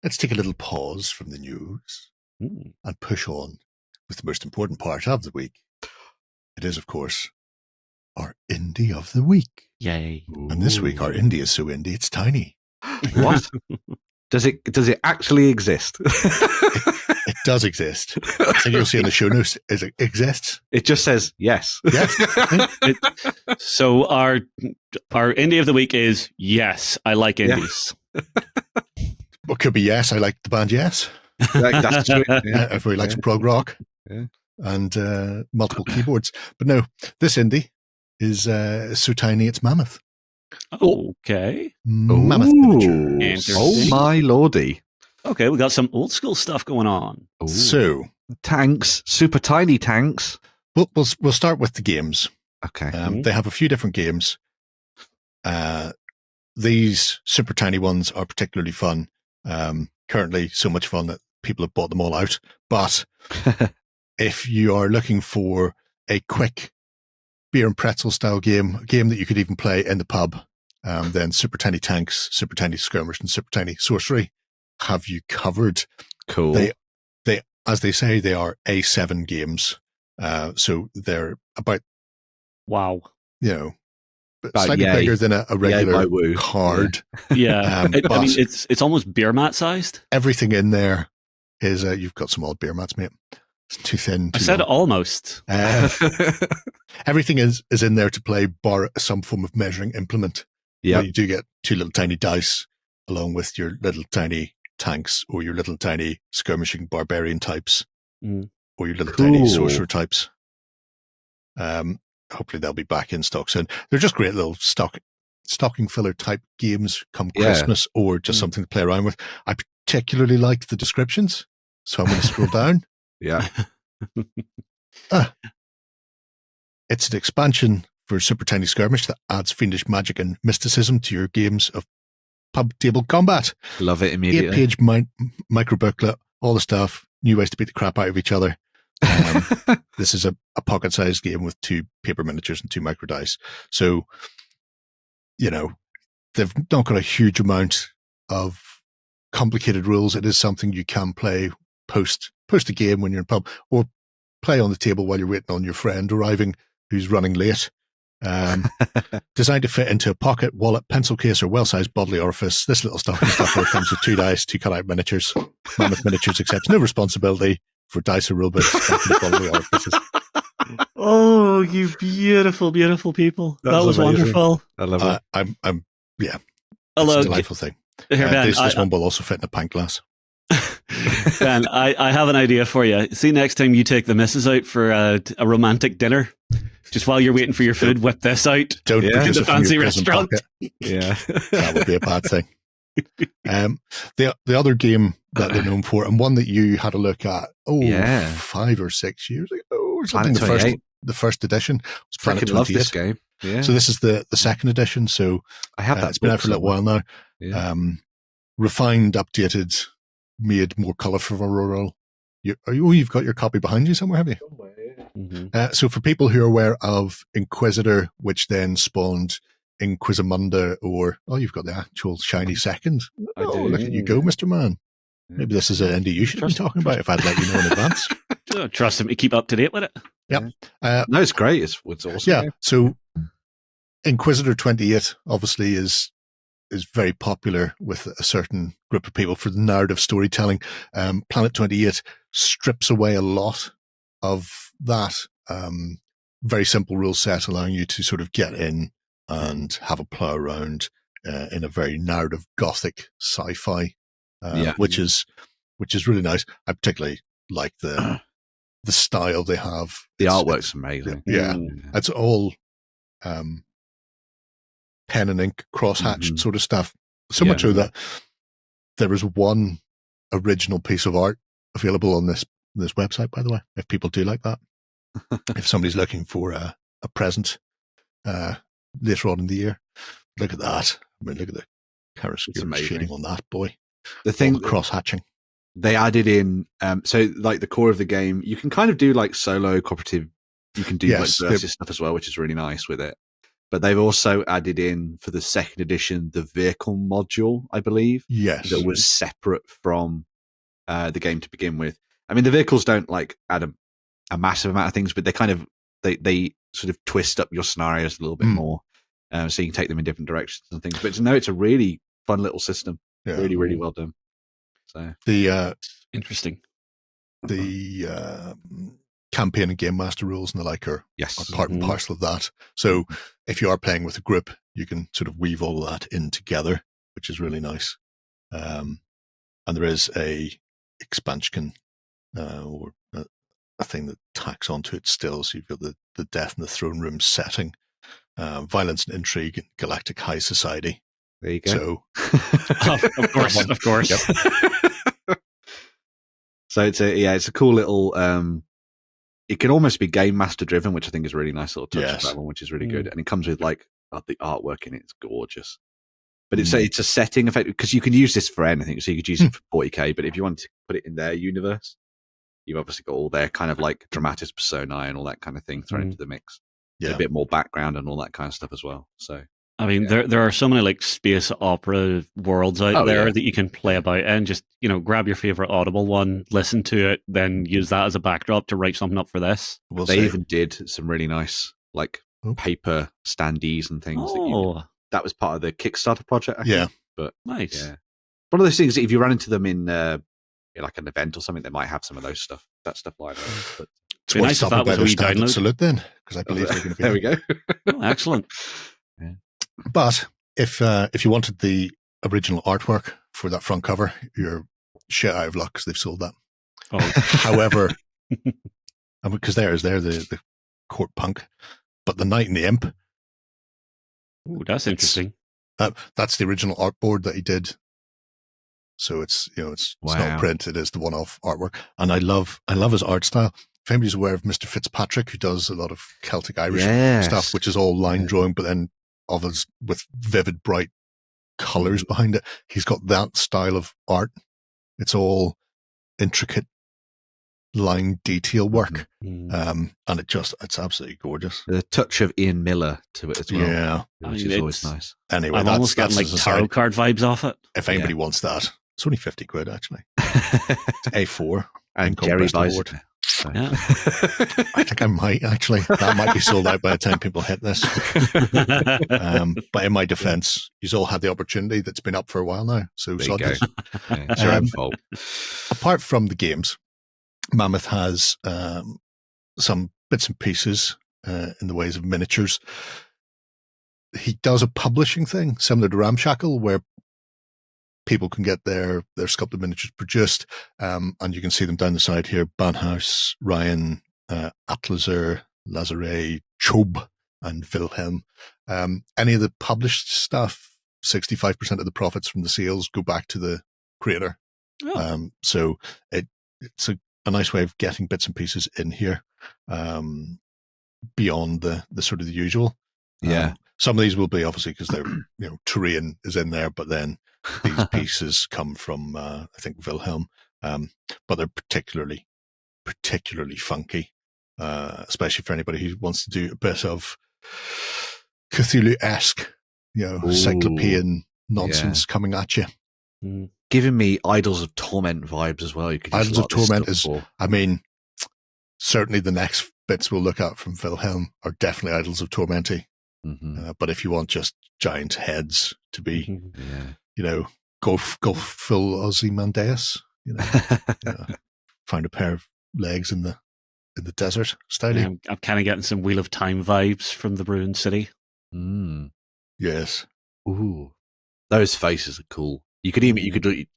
let's take a little pause from the news and push on with the most important part of the week. It is, of course, our indie of the week. Yay. And this week, our indie is so indie, it's tiny. What? Does it actually exist? It does exist. I think you'll see in the show notes, it exists. It just says yes. Yes. So our indie of the week is yes, I like indies. What could be yes, I like the band Yes. That's true. Yeah. Everybody likes prog rock and multiple keyboards. But no, this indie is so tiny it's Mammoth. Okay. Mammoth Miniatures. Oh my lordy. Okay, we got some old school stuff going on. Ooh. So Tanks, super tiny tanks. we'll start with the games. Okay. They have a few different games. These super tiny ones are particularly fun. Currently, so much fun that people have bought them all out. But if you are looking for a quick beer and pretzel style game, a game that you could even play in the pub, then Super Tiny Tanks, Super Tiny Skirmish, and Super Tiny Sorcery have you covered. Cool. They, as they say, they are A7 games. So they're about, slightly bigger than a regular card. Yeah. I mean, it's almost beer mat sized. Everything in there is, you've got some odd beer mats, mate. It's too thin. I said almost. Everything is in there to play bar some form of measuring implement. Yeah. You do get two little tiny dice along with your little tiny tanks or your little tiny skirmishing barbarian types or your little tiny sorcerer types. Hopefully they'll be back in stock soon. They're just great little stocking filler type games come Christmas or just something to play around with. I particularly like the descriptions, so I'm going to scroll down. Yeah. It's an expansion for Super Tiny Skirmish that adds fiendish magic and mysticism to your games of pub table combat. Love it immediately. 8-page micro booklet, all the stuff, new ways to beat the crap out of each other. This is a pocket-sized game with 2 paper miniatures and 2 micro dice. So, they've not got a huge amount of complicated rules. It is something you can play post a game when you're in pub, or play on the table while you're waiting on your friend arriving who's running late. Designed to fit into a pocket, wallet, pencil case, or well-sized bodily orifice. This little stocking stuffer comes with 2 dice, 2 cut-out miniatures. Mammoth Miniatures accepts no responsibility for dice or rulebooks stuck in bodily orifices. Oh, you beautiful, beautiful people! That was amazing. Wonderful. I love it. It's a delightful thing. Here, Ben, this one will also fit in a pint glass. Ben, I have an idea for you. See, next time you take the missus out for a romantic dinner, just while you're waiting for your food, whip this out. Don't produce the it from fancy your prison restaurant. pocket. Yeah, that would be a bad thing. The other game that they're known for, and one that you had a look at, 5 or 6 years ago, or something. The first edition was Planet 28. Love this game. Yeah. So this is the second edition. So I have that. It's been out for a little while now. Yeah. Refined, updated, made more colourful. You've got your copy behind you somewhere, have you? Mm-hmm. So for people who are aware of Inquisitor, which then spawned Inquisimunda, or you've got the actual shiny second. Look at you go, Mr. Man. Maybe this is an indie you should be talking about if I'd let you know in advance. Trust him to keep up to date with it. Yeah. No, it's great. It's awesome. Yeah. So Inquisitor 28 obviously is very popular with a certain group of people for the narrative storytelling. Planet 28 strips away a lot of that very simple rule set, allowing you to sort of get in and have a plow around in a very narrative gothic sci-fi, which is really nice. I particularly like the style they have. The artwork's amazing. Yeah, it's all pen and ink, cross-hatched sort of stuff. So much so that there is one original piece of art available on this website, by the way, if people do like that. If somebody's looking for a present later on in the year, look at that. I mean, look at the chiaroscuro shading on that, boy. The thing, cross-hatching. They added in, so like the core of the game, you can kind of do like solo cooperative, you can do like versus stuff as well, which is really nice with it. but they've also added in for the second edition the vehicle module, I believe, Yes. that was separate from the game to begin with. I mean, the vehicles don't like add a massive amount of things, but they kind of they sort of twist up your scenarios a little bit more, so you can take them in different directions and things. But no, it's a really fun little system. Yeah. Really, really well done. So the Interesting. the campaign and game master rules and the like are yes, part and parcel of that. So if you are playing with a group, you can sort of weave all of that in together, which is really nice. And there is a expansion or a thing that tacks onto it still. So you've got the Death in the Throne Room setting, violence and intrigue in galactic high society. there you go. So Of course. Yep. So it's a cool little. It can almost be game master driven, which I think is a really nice little touch of that one, which is really good. And it comes with like the artwork in it. It's gorgeous. But it's a setting effect because you can use this for anything. So you could use it for 40k, but if you want to put it in their universe, you've obviously got all their kind of like dramatis personae and all that kind of thing thrown into the mix. Yeah. A bit more background and all that kind of stuff as well. So I mean, there are so many like space opera worlds out there that you can play about and just, grab your favorite Audible one, listen to it, then use that as a backdrop to write something up for this. They even did some really nice like paper standees and things. That was part of the Kickstarter project, I think. But nice. Yeah. One of those things that if you run into them in like an event or something, they might have some of those that stuff lying around. But it's nice if that was a wee download. Salute then, because I believe they're going to be there. We go. Excellent. Yeah. But if you wanted the original artwork for that front cover, you're shit out of luck because they've sold that. Oh. However, because they're the court punk, but the Knight and the Imp. Ooh, that's interesting. That's the original artboard that he did. So it's not print; it is the one-off artwork, and I love his art style. If anybody's aware of Mr. Fitzpatrick, who does a lot of Celtic Irish stuff, which is all line drawing, but then others with vivid, bright colors behind it. He's got that style of art. It's all intricate line detail work, and it's absolutely gorgeous. The touch of Ian Miller to it as well, which is always nice. Anyway, I'm almost getting like tarot card vibes off it. If anybody wants that, it's only £50 actually. It's A4 and Jerry buys it. So. Yeah. I think I might actually. That might be sold out by the time people hit this. But in my defense, you've all had the opportunity that's been up for a while now. So it's your own fault. Apart from the games, Mammoth has some bits and pieces in the ways of miniatures. He does a publishing thing similar to Ramshackle, where people can get their sculpted miniatures produced, and you can see them down the side here. Banhaus, Ryan, Atlaser, Lazare, Chob, and Wilhelm. Any of the Published stuff, 65% of the profits from the sales go back to the creator. Oh. So it's a nice way of getting bits and pieces in here, beyond the sort of the usual. Yeah. Some of these will be obviously because they're, terrain is in there, but then these pieces come from, I think, Wilhelm, but they're particularly funky, especially for anybody who wants to do a bit of Cthulhu-esque, cyclopean nonsense coming at you. Giving me Idols of Torment vibes as well. Idols of Torment is, certainly the next bits we'll look at from Wilhelm are definitely Idols of Tormenty. Mm-hmm. But if you want just giant heads to be, go full Ozymandias, find a pair of legs in the desert style. Yeah, I'm kind of getting some Wheel of Time vibes from the Ruined City. Yes. Ooh, those faces are cool. You could even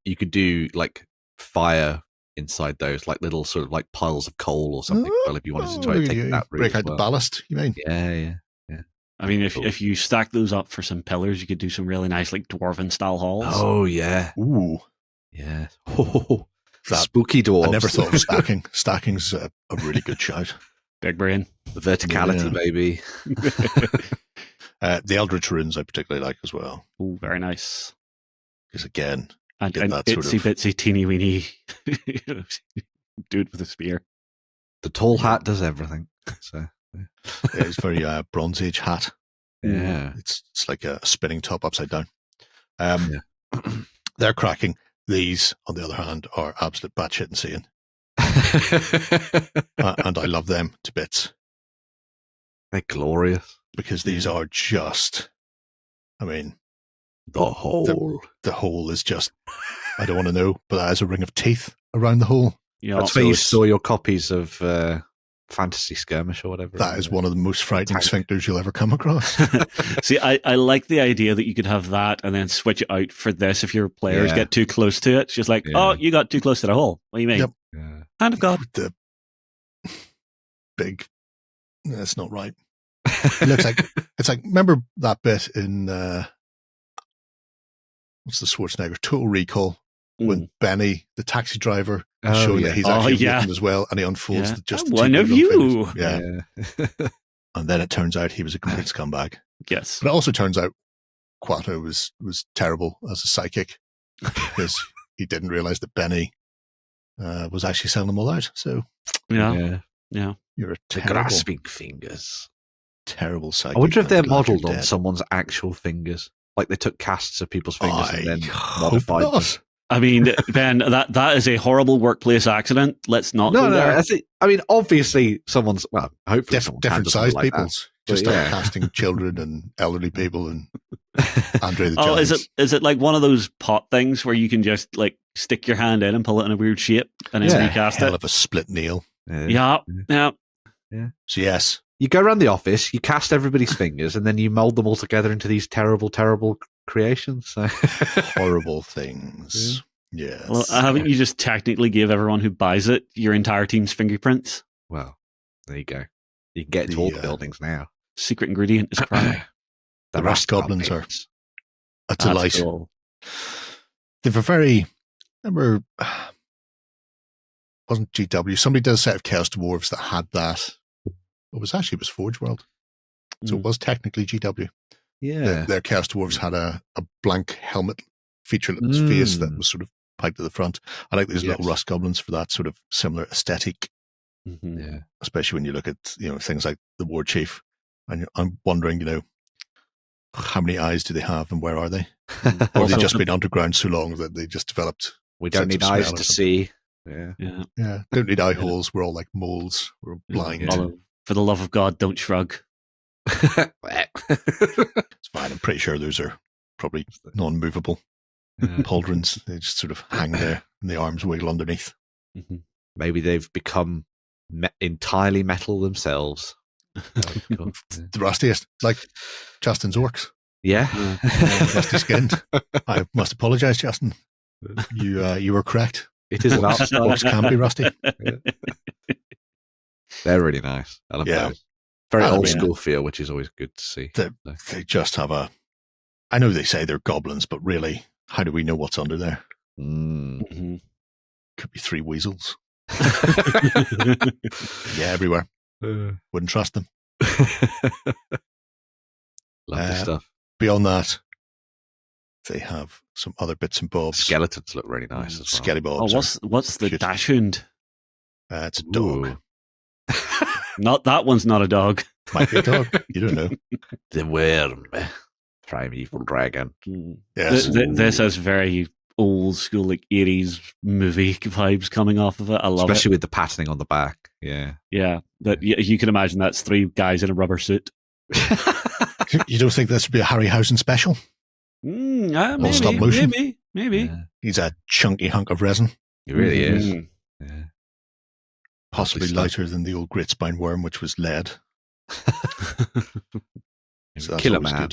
you could do like fire inside those, like little sort of like piles of coal or something. Well, if you wanted to try to take that route, break out the ballast. You mean? Yeah. I mean, if you stack those up for some pillars, you could do some really nice, like, dwarven style halls. Oh, yeah. Ooh. Yeah. Oh, spooky dwarves. I never thought of stacking. Stacking's a really good shout. Big brain. The verticality, baby. The Eldritch Runes I particularly like as well. Oh, very nice. Because again, and itsy-bitsy, teeny-weeny dude with a spear. The tall hat does everything. So... it's very Bronze Age hat. Yeah. It's like a spinning top upside down. They're cracking. These, on the other hand, are absolute batshit insane. And I love them to bits. They're glorious. Because these are just, I mean... The hole. The hole is just, I don't want to know, but that has a ring of teeth around the hole. Yeah, that's where you store your copies of Fantasy Skirmish or whatever. That is one of the most frightening sphincters you'll ever come across. See, I like the idea that you could have that and then switch it out for this if your players get too close to it. It's just like, oh, you got too close to the hole. What do you mean? Yep. Yeah. Hand of God. The big... That's not right. It looks like... It's like, remember that bit in... what's the Schwarzenegger? Total Recall. When Benny, the taxi driver, is showing that he's actually a mutant as well, and he unfolds just one of you. Yeah. And then it turns out he was a complete scumbag. Yes. But it also turns out Quato was terrible as a psychic because he didn't realize that Benny was actually selling them all out. So yeah. You're a terrible, grasping fingers. Terrible psychic. I wonder if they're modelled on someone's actual fingers. Like they took casts of people's fingers and then modified them. I mean, Ben, that is a horrible workplace accident. Let's not go there. I mean, obviously someone's, hopefully different sized like people's. Just start casting children and elderly people and Andre the Giant. Giant. Is it like one of those pot things where you can just like stick your hand in and pull it in a weird shape and then recast hell of a split nail. Yeah. So yes. You go around the office, you cast everybody's fingers, and then you mold them all together into these terrible, terrible creations. So. Horrible things. Yes. Well, haven't you just technically give everyone who buys it your entire team's fingerprints? Well, there you go. You can get to all the buildings now. Secret ingredient is crime. The rust goblins are a delight. Cool. They've a very... Remember... Wasn't GW. Somebody did a set of Chaos Dwarves that had that. It was Forge World. So it was technically GW. Yeah. Their Chaos Dwarves had a blank helmet featureless face that was sort of piped to the front. I like these little rust goblins for that sort of similar aesthetic. Mm-hmm. Yeah. Especially when you look at, things like the War Chief. And I'm wondering, how many eyes do they have and where are they? Or have they just been underground so long that they just developed... We don't need eyes to see. Yeah. Don't need eye holes. We're all like moles. We're blind. For the love of God, don't shrug. It's fine. I'm pretty sure those are probably non-movable pauldrons. They just sort of hang there and the arms wiggle underneath. Mm-hmm. Maybe they've become entirely metal themselves. The rustiest. It's like Justin's orcs. Yeah. Rusty skinned. I must apologise, Justin. You were correct. It is an art style. Orcs can be rusty. They're really nice. I love those. Very old school feel, which is always good to see. They just have I know they say they're goblins, but really, how do we know what's under there? Mm-hmm. Could be 3 weasels. Everywhere. Wouldn't trust them. Lovely stuff. Beyond that, they have some other bits and bobs. Skeletons look really nice as well. Skelly bobs. What's the Dachshund? It's a dog. Not that one's not a dog. Might be a dog. You don't know. The worm. Primeval dragon. Yes. This has very old school, like 80s movie vibes coming off of it. I love Especially with the patterning on the back. Yeah. Yeah. You can imagine that's 3 guys in a rubber suit. You don't think this would be a Harryhausen special? Maybe, stop motion? Maybe. Yeah. He's a chunky hunk of resin. He really is. Yeah. Possibly lighter than the old great spine worm, which was lead. So kill a man.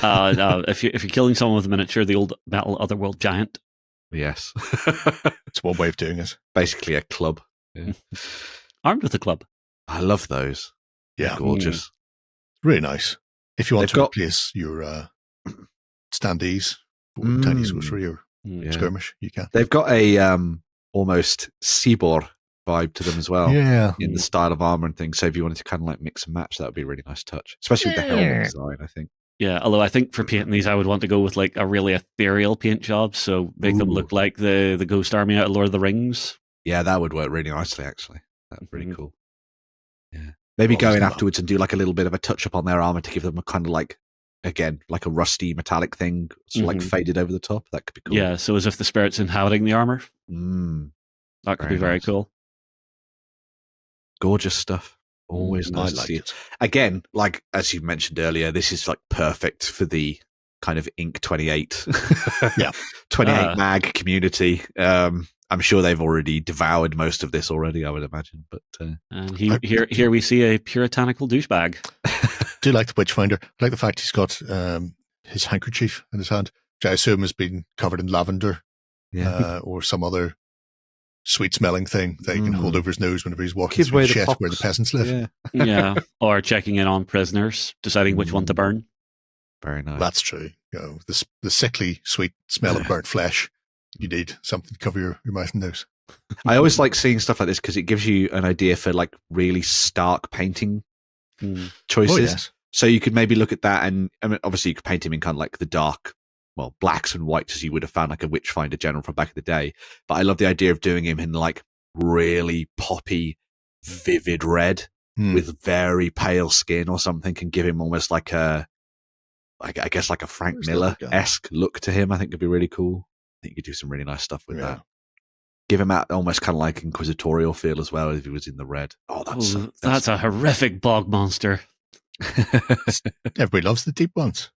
No, if you're killing someone with a miniature, the old Battle Otherworld giant. Yes. It's one way of doing it. Basically a club. Yeah. Armed with a club. I love those. Yeah. They're gorgeous. Really nice. If you want to replace your standees for tiny sorcery or skirmish, you can. They've got a almost Seabor vibe to them as well. Yeah. In the style of armor and things. So if you wanted to kind of like mix and match, that would be a really nice touch. Especially with the helmet design, I think. Yeah, although I think for painting these, I would want to go with like a really ethereal paint job, so make them look like the Ghost Army out of Lord of the Rings. Yeah, that would work really nicely, actually. That would be really cool. Yeah. Maybe go in afterwards and do like a little bit of a touch up on their armor to give them a kind of like again, like a rusty metallic thing, sort of like faded over the top. That could be cool. Yeah, so as if the spirit's inhabiting the armor. That could be very cool. Gorgeous stuff. Always nice to see it. Again, like as you mentioned earlier, this is like perfect for the kind of Inc. 28 28 mag community. I'm sure they've already devoured most of this already, I would imagine. But and here we see a puritanical douchebag. Do like the Witchfinder. I like the fact he's got his handkerchief in his hand, which I assume has been covered in lavender or some other sweet-smelling thing that he can hold over his nose whenever he's walking through shit where the peasants live. Yeah, or checking in on prisoners, deciding which one to burn. Very nice. That's true. You know, the sickly, sweet smell of burnt flesh. You need something to cover your mouth and nose. I always like seeing stuff like this because it gives you an idea for like really stark painting choices. Oh, yes. So you could maybe look at that, and I mean, obviously you could paint him in kind of like the dark, well, blacks and whites as you would have found like a Witchfinder general from back in the day. But I love the idea of doing him in like really poppy, vivid red with very pale skin or something, and give him almost like I guess like a Frank Miller-esque look to him. I think could be really cool. I think you could do some really nice stuff with that. Give him that almost kind of like inquisitorial feel as well if he was in the red. Oh, that's a horrific bog monster. Everybody loves the deep ones.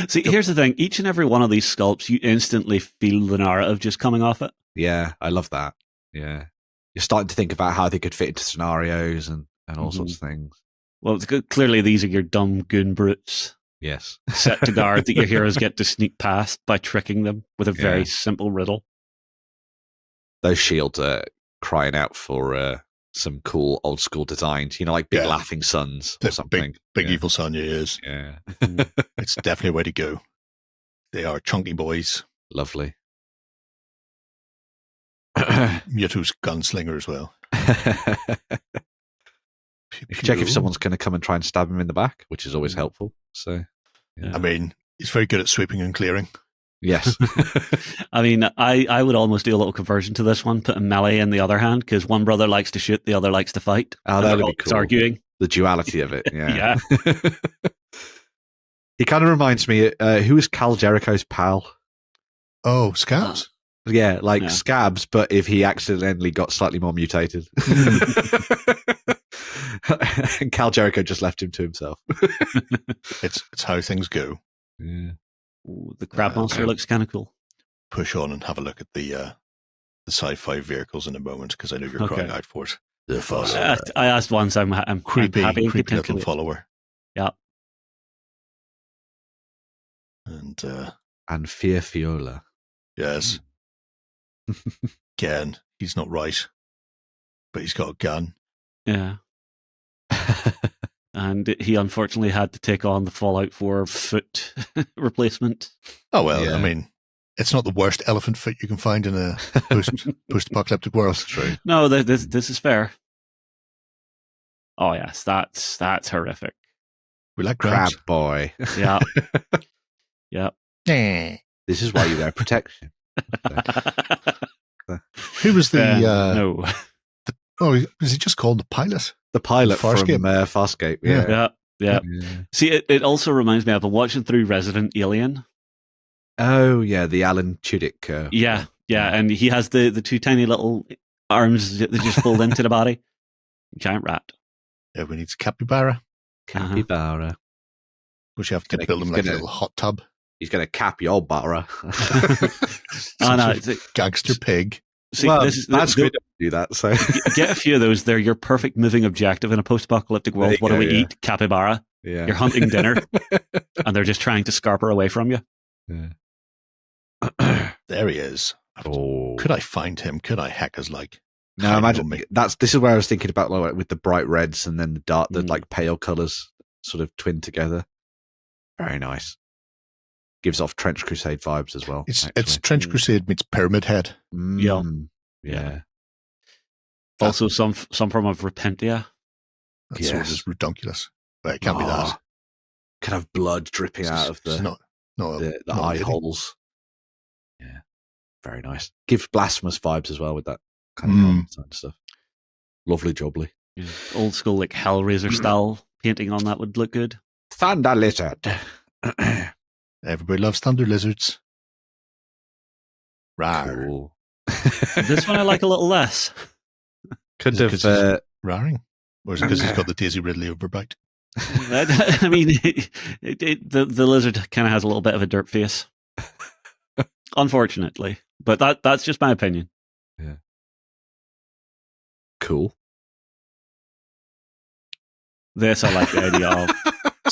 See, here's the thing. Each and every one of these sculpts, you instantly feel the narrative just coming off it. Yeah, I love that. Yeah. You're starting to think about how they could fit into scenarios and all sorts of things. Well, it's good. Clearly these are your dumb goon brutes. Yes. Set to guard that your heroes get to sneak past by tricking them with a very simple riddle. Those shields are crying out for some cool old school designs, you know, like big laughing suns or something. Big evil sun, is. Yeah. It's definitely a way to go. They are chunky boys. Lovely. Mewtwo's gunslinger as well. Check if someone's going to come and try and stab him in the back, which is always helpful. So, I mean, he's very good at sweeping and clearing. Yes. I mean, I would almost do a little conversion to this one, put a melee in the other hand, because one brother likes to shoot, the other likes to fight. Oh, that would be cool. Arguing. The duality of it, yeah. He kind of reminds me, who is Cal Jericho's pal? Oh, Scabs. Yeah, like Scabs, but if he accidentally got slightly more mutated. And Cal Jericho just left him to himself. It's how things go. Yeah. Ooh, the crab monster looks kind of cool. Push on and have a look at the sci-fi vehicles in a moment, because I know you're crying out for it. I asked once. I'm creepy, happy creepy little follower. Yeah. And Fear Fiola. Yes. Again, he's not right, but he's got a gun. Yeah. And he unfortunately had to take on the Fallout 4 foot replacement. Oh, well, I mean, it's not the worst elephant foot you can find in a post-apocalyptic world. True. No, this is fair. Oh, yes, that's horrific. We like Crab Boy. Yeah. Yeah. This is why you wear protection. Who was the... no. Was he just called the pilot? The pilot from Farscape. Yeah. See, it also reminds me of watching through Resident Alien. Oh, yeah, the Alan Tudyk. Yeah, and he has the two tiny little arms that just fold into the body. Giant rat. Everyone needs a capybara. Capybara. Which you have to build him like a little hot tub. He's going to cap your barra. It's a gangster pig. See, that's good to do that. So get a few of those. They're your perfect moving objective in a post-apocalyptic world. What do we eat? Capybara. Yeah. You're hunting dinner, and they're just trying to scarper away from you. Yeah. There he is. Oh. Could I find him? Could I hack his like? No, imagine this is where I was thinking about like, with the bright reds and then the dark, the like pale colours sort of twinned together. Very nice. Gives off Trench Crusade vibes as well. It's Trench Crusade meets Pyramid Head. Yeah. Also, some form of Repentia. That's sort of redunculous. But it can't be that. Kind of blood dripping out of the eye holes. Yeah. Very nice. Gives blasphemous vibes as well with that kind of stuff. Lovely jubbly. Yeah. Old school like Hellraiser style painting on that would look good. Thunder Lizard. Everybody loves thunder lizards. Rar. Cool. This one I like a little less. Could Is it have. raring? Or is it because he's got the Daisy Ridley overbite? I mean, the lizard kind of has a little bit of a dirt face. Unfortunately. But that's just my opinion. Yeah. Cool. This I like the idea of.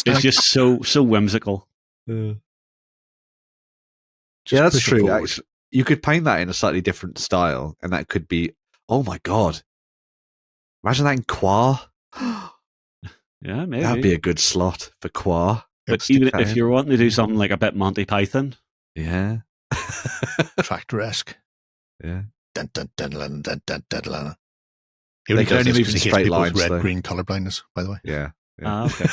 It's just so whimsical. Yeah, that's true. Actually, you could paint that in a slightly different style, and that could be. Oh my god! Imagine that in Quar. Yeah, maybe That'd be a good slot for Quar. But even if you're wanting to do something like a bit Monty Python, yeah, Tractor-esque. Yeah. Dun, dun, dun, dun, dun, dun, dun, dun. They can only move in straight lines. Red green color blindness, by the way. Yeah. Okay.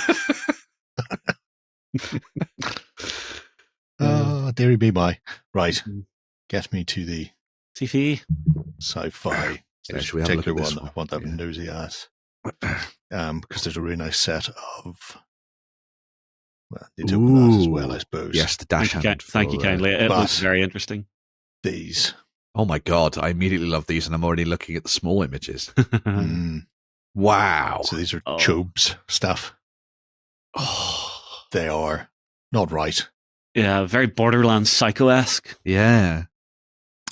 Deary be my. Right. Get me to the sci-fi. Yeah, should we have a look at this one? I want to have a nosy ass. Because there's a really nice set of. Well, they do that as well, I suppose. Yes, the dash hand. Thank you kindly. It looks very interesting. These. Oh my god, I immediately love these, and I'm already looking at the small images. Wow. So these are Chobes stuff. Oh, they are not right. Yeah, very Borderlands Psycho-esque. Yeah.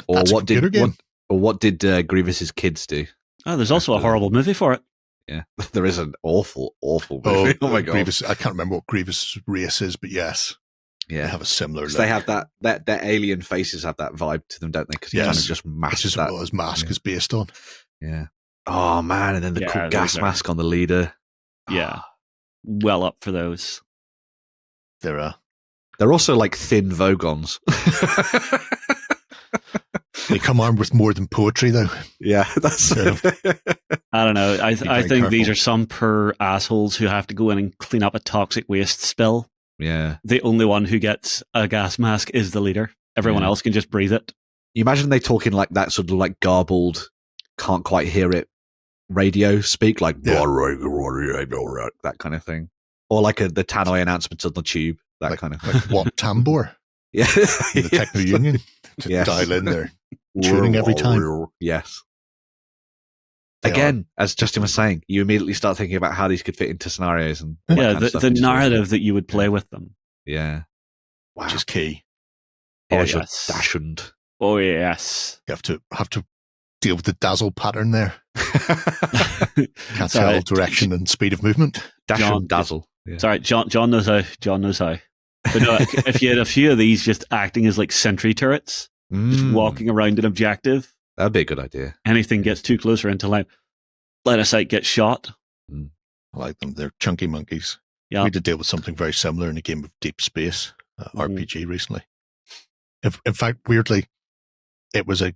Or That's what did Grievous's kids do? Oh, there's also a horrible movie for it. Yeah, there is an awful movie. Oh my god, Grievous! I can't remember what Grievous' race is, but yes, yeah, they have a similar. Look. They have that their alien faces have that vibe to them, don't they? Because he kind of just masks that. What his mask is based on. Yeah. Oh man, and then the cool gas mask on the leader. Yeah, well up for those. They're also like thin Vogons. They come armed with more than poetry, though. Yeah, that's. I don't know. I think careful. These are some poor assholes who have to go in and clean up a toxic waste spill. Yeah. The only one who gets a gas mask is the leader. Everyone else can just breathe it. You imagine they talking like that, sort of like garbled, can't quite hear it radio speak, like that kind of thing, or like the Tannoy announcements on the tube, that kind of thing. Like what Tambor? Yeah, the Techno Union to dial in there, tuning every time. Yes. Again, as Justin was saying, you immediately start thinking about how these could fit into scenarios and the narrative that you would play with them. Yeah, wow. Which is key. Oh yes, dashund. Oh yes, you have to deal with the dazzle pattern there. Can't tell direction and speed of movement. Dashund, dazzle. Yeah. Sorry, John knows how. John knows how. But no, if you had a few of these just acting as like sentry turrets, just walking around an objective, that'd be a good idea. Anything gets too closer into line of sight gets shot. I like them. They're chunky monkeys. Yeah. We had to deal with something very similar in a game of Deep Space RPG recently. In fact, weirdly, it was a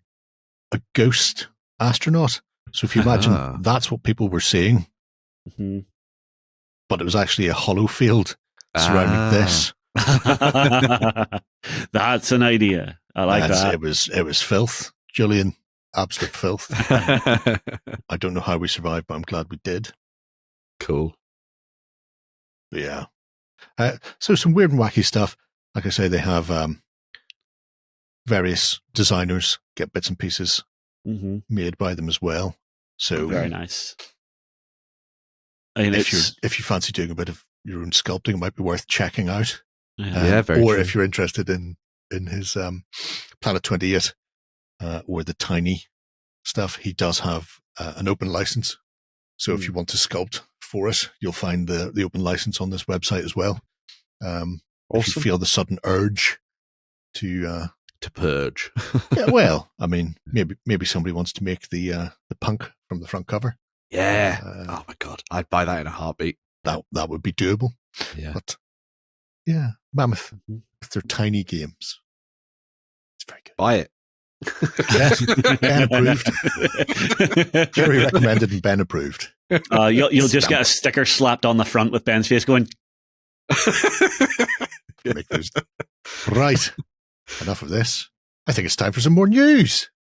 ghost astronaut. So if you imagine that's what people were seeing, but it was actually a hollow field surrounding this. That's an idea. I like that. It was filth, Julian. Absolute filth. I don't know how we survived, but I'm glad we did. Cool. But yeah. So some weird and wacky stuff. Like I say, they have various designers get bits and pieces made by them as well. So very nice. I mean, if you fancy doing a bit of your own sculpting, it might be worth checking out. Very or true. If you're interested in his Planet 28 or the tiny stuff, he does have an open license. So if you want to sculpt for it, you'll find the open license on this website as well. If you feel the sudden urge to purge. Yeah, well, I mean, maybe somebody wants to make the punk from the front cover. Yeah. Oh my god, I'd buy that in a heartbeat. That would be doable. Yeah. But yeah, Mammoth with their tiny games. It's very good. Buy it. Yes, Ben approved. Jerry recommended and Ben approved. You'll just get a sticker slapped on the front with Ben's face going. Make those. Right. Enough of this. I think it's time for some more news.